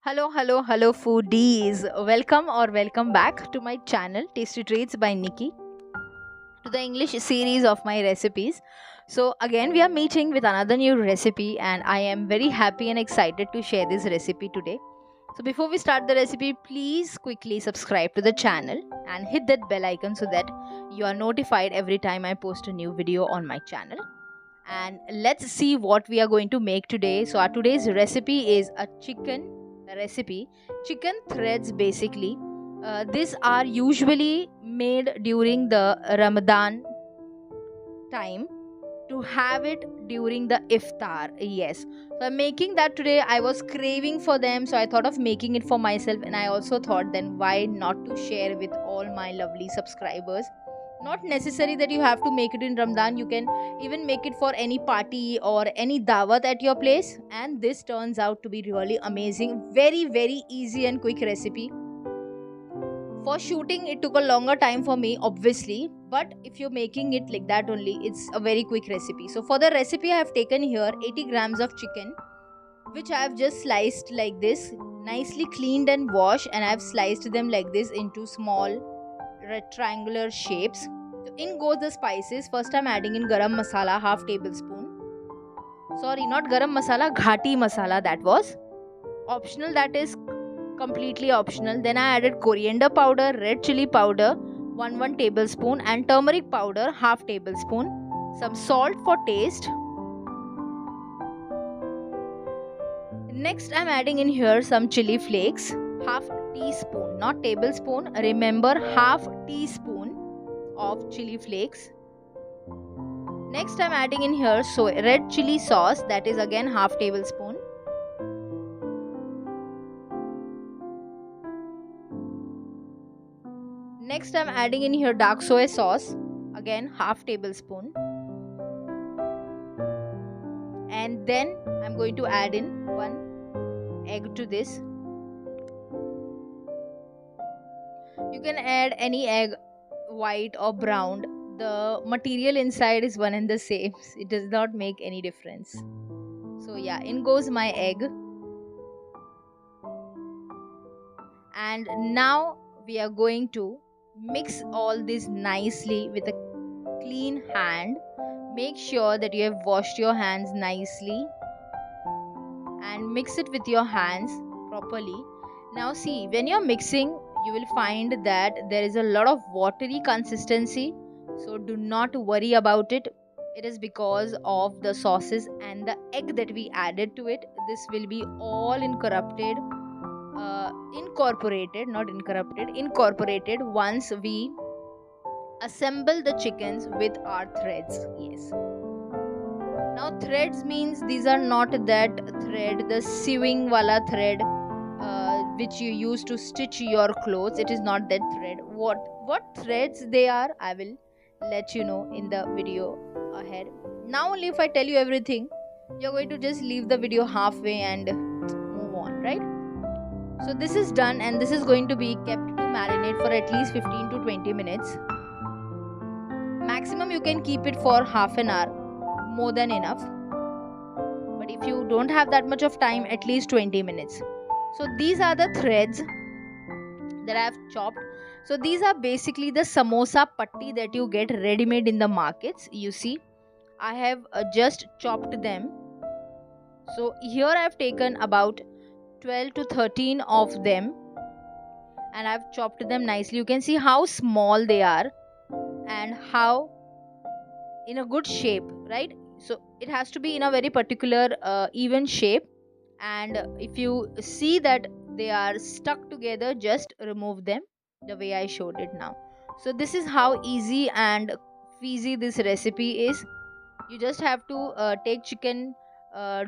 Hello, foodies. Welcome back to my channel, Tasty Treats by Nikki, to the English series of my recipes. So, again, we are meeting with another new recipe, and I am very happy and excited to share this recipe today. So, before we start the recipe, please quickly subscribe to the channel and hit that bell icon so that you are notified every time I post a new video on my channel. And let's see what we are going to make today. So, our today's recipe is a chicken recipe, chicken threads basically. These are usually made during the Ramadan time to have it during the iftar. Yes, so I'm making that today. I was craving for them, so I thought of making it for myself, and I also thought, then why not to share with all my lovely subscribers. Not necessary that you have to make it in Ramadan. You can even make it for any party or any dawat at your place, and this turns out to be really amazing. Very easy and quick recipe. For shooting, it took a longer time for me, obviously, but if you're making it like that only, it's a very quick recipe. So for the recipe, I have taken here 80 grams of chicken, which I have just sliced like this, nicely cleaned and washed, and I have sliced them like this into small rectangular shapes. So in goes the spices. First I'm adding in garam masala, half tablespoon. Sorry, not garam masala, Ghati Masala, that was optional, that is completely optional. Then I added coriander powder, red chili powder, 1 tablespoon, and turmeric powder, half tablespoon. Some salt for taste. Next I'm adding in here some chili flakes, half teaspoon, not tablespoon. Remember, half teaspoon of chili flakes. Next I'm adding in here red chili sauce, that is again half tablespoon. Next I'm adding in here dark soy sauce, again half tablespoon. And then I'm going to add in 1 egg to this. You can add any egg, white or brown. The material inside is one and the same. It does not make any difference. So yeah, in goes my egg. And now we are going to mix all this nicely with a clean hand. Make sure that you have washed your hands nicely and mix it with your hands properly. Now see, when you're mixing, you will find that there is a lot of watery consistency, so do not worry about it. It is because of the sauces and the egg that we added to it. This will be all incorporated once we assemble the chickens with our threads. Yes, now threads means these are not that thread, the sewing wala thread, which you use to stitch your clothes. It is not that thread. What threads they are, I will let you know in the video ahead. Now only if I tell you everything, you're going to just leave the video halfway and move on, right? So this is done, and this is going to be kept to marinate for at least 15 to 20 minutes. Maximum you can keep it for half an hour, more than enough. But if you don't have that much of time, at least 20 minutes. So these are the threads that I have chopped. So these are basically the samosa patti that you get ready made in the markets. You see, I have just chopped them. So here I have taken about 12 to 13 of them, and I have chopped them nicely. You can see how small they are and how in a good shape, right? So it has to be in a very particular even shape, and if you see that they are stuck together, just remove them the way I showed it now. So this is how easy and easy this recipe is. You just have to take chicken,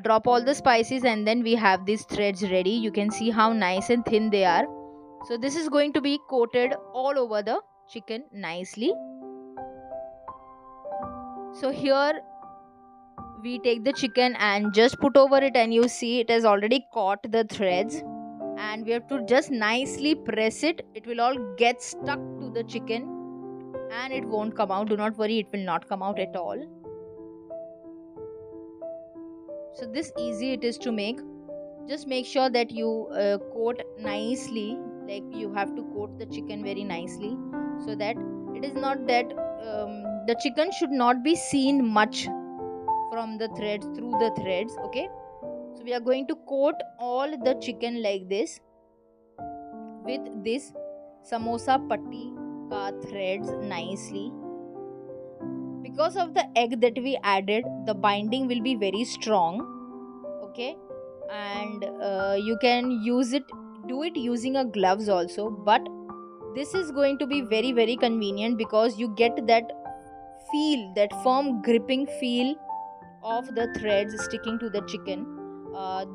drop all the spices, and then we have these threads ready. You can see how nice and thin they are. So this is going to be coated all over the chicken nicely. So here we take the chicken and just put over it, and you see it has already caught the threads, and we have to just nicely press it. It will all get stuck to the chicken and it won't come out. Do not worry, it will not come out at all. So this easy it is to make. Just make sure that you coat nicely, like you have to coat the chicken very nicely, so that it is not that the chicken should not be seen much from the threads, through the threads. Okay, so we are going to coat all the chicken like this with this samosa patti ka threads nicely. Because of the egg that we added, the binding will be very strong. Okay, and you can use it, do it using a gloves also, but this is going to be very very convenient because you get that feel, that firm gripping feel of the threads sticking to the chicken,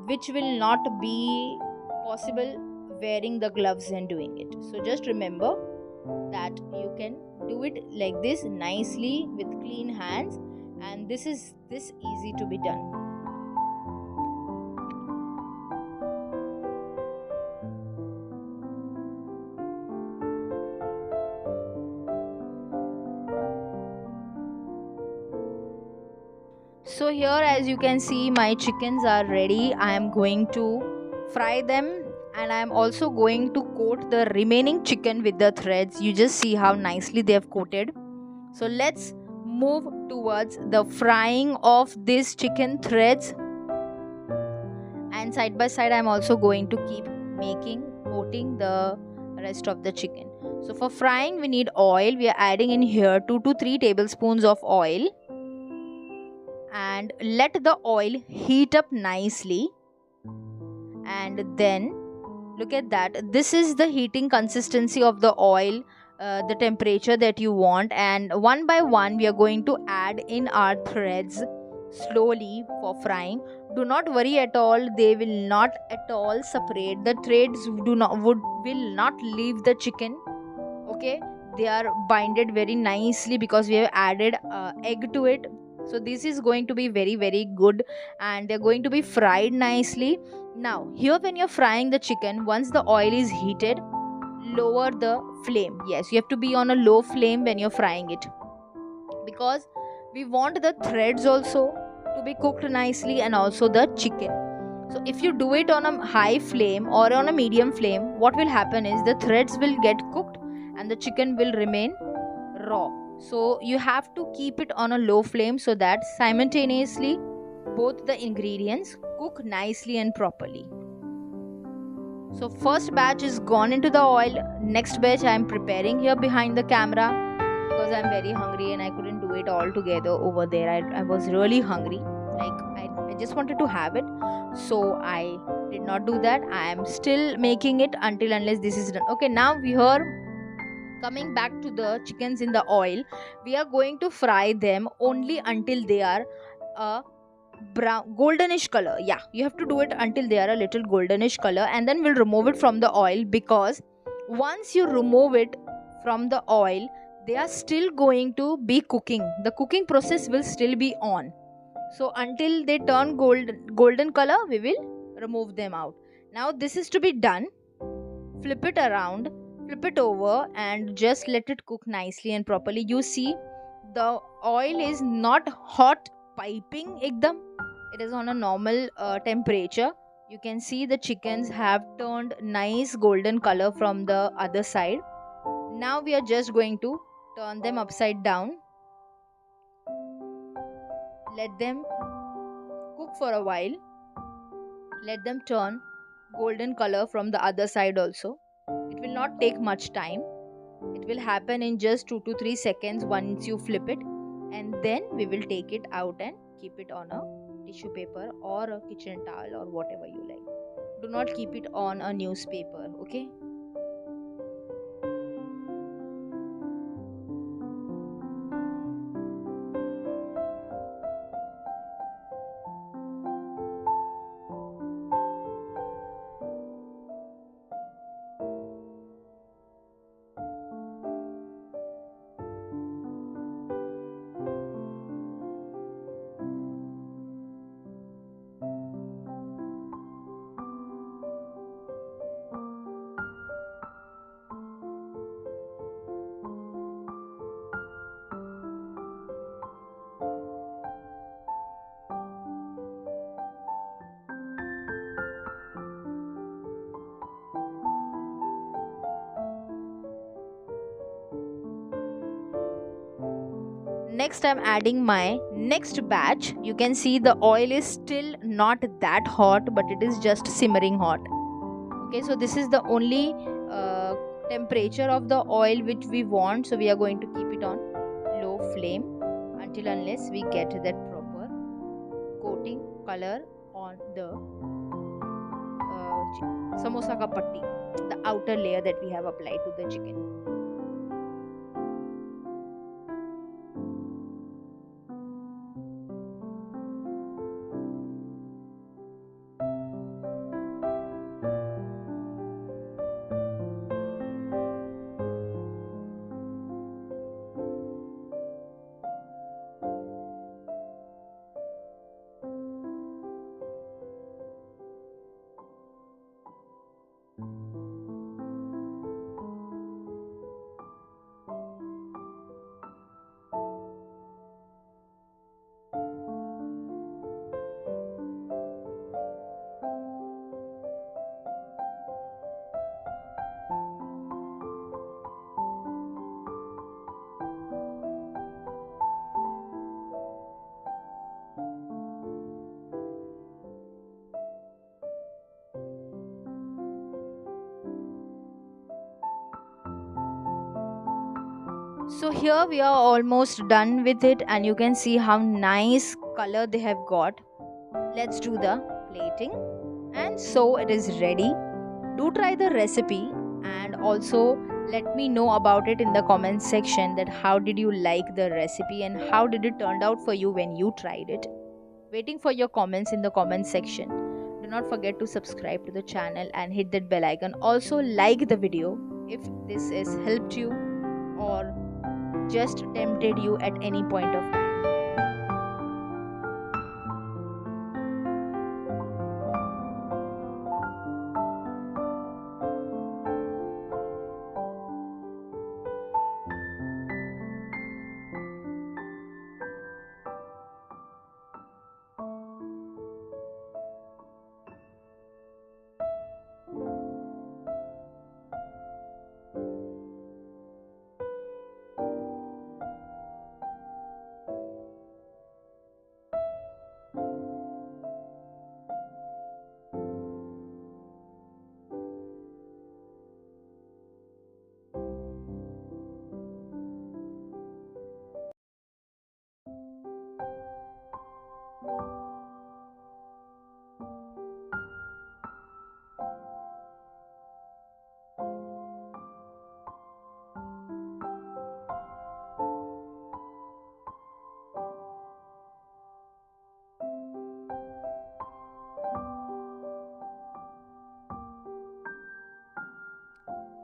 which will not be possible wearing the gloves and doing it. So just remember that you can do it like this nicely with clean hands, and this is this easy to be done. So here, as you can see, my chickens are ready. I am going to fry them, and I am also going to coat the remaining chicken with the threads. You just see how nicely they have coated. So let's move towards the frying of these chicken threads, and side by side I'm also going to keep coating the rest of the chicken. So for frying we need oil. We are adding in here 2 to 3 tablespoons of oil, and let the oil heat up nicely. And then look at that, this is the heating consistency of the oil, the temperature that you want, and one by one we are going to add in our threads slowly for frying. Do not worry at all, they will not at all separate. The threads will not leave the chicken. Okay, they are binded very nicely because we have added egg to it. So this is going to be very very good, and they're going to be fried nicely. Now here, when you're frying the chicken, once the oil is heated, lower the flame. Yes, you have to be on a low flame when you're frying it, because we want the threads also to be cooked nicely, and also the chicken. So if you do it on a high flame or on a medium flame, what will happen is the threads will get cooked and the chicken will remain raw. So you have to keep it on a low flame so that simultaneously both the ingredients cook nicely and properly. So first batch is gone into the oil. Next batch I am preparing here behind the camera, because I'm very hungry and I couldn't do it all together over there. I was really hungry. I just wanted to have it. So I did not do that. I am still making it until unless this is done. Okay, now we are coming back to the chickens in the oil. We are going to fry them only until they are a brown goldenish color. Yeah, you have to do it until they are a little goldenish color, and then we'll remove it from the oil, because once you remove it from the oil, they are still going to be cooking. The cooking process will still be on. So until they turn golden color, we will remove them out. Now this is to be done. Flip it around, flip it over, and just let it cook nicely and properly. You see, the oil is not hot piping ekdam. It is on a normal temperature. You can see the chickens have turned nice golden color from the other side. Now we are just going to turn them upside down. Let them cook for a while. Let them turn golden color from the other side also. It will not take much time. It will happen in just 2 to 3 seconds once you flip it, and then we will take it out and keep it on a tissue paper or a kitchen towel or whatever you like. Do not keep it on a newspaper, okay? next I'm adding my next batch. You can see the oil is still not that hot, but it is just simmering hot. Okay, so this is the only temperature of the oil which we want, so we are going to keep it on low flame until unless we get that proper coating color on the samosa ka patti, the outer layer that we have applied to the chicken. So here we are almost done with it, and you can see how nice color they have got. Let's do the plating, and so it is ready. Do try the recipe and also let me know about it in the comment section, that how did you like the recipe and how did it turned out for you when you tried it. Waiting for your comments in the comment section. Do not forget to subscribe to the channel and hit that bell icon. Also like the video if this has helped you or just tempted you at any point of time.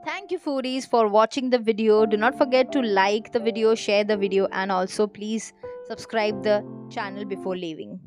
Thank you foodies for watching the video. Do not forget to like the video, share the video, and also please subscribe the channel before leaving.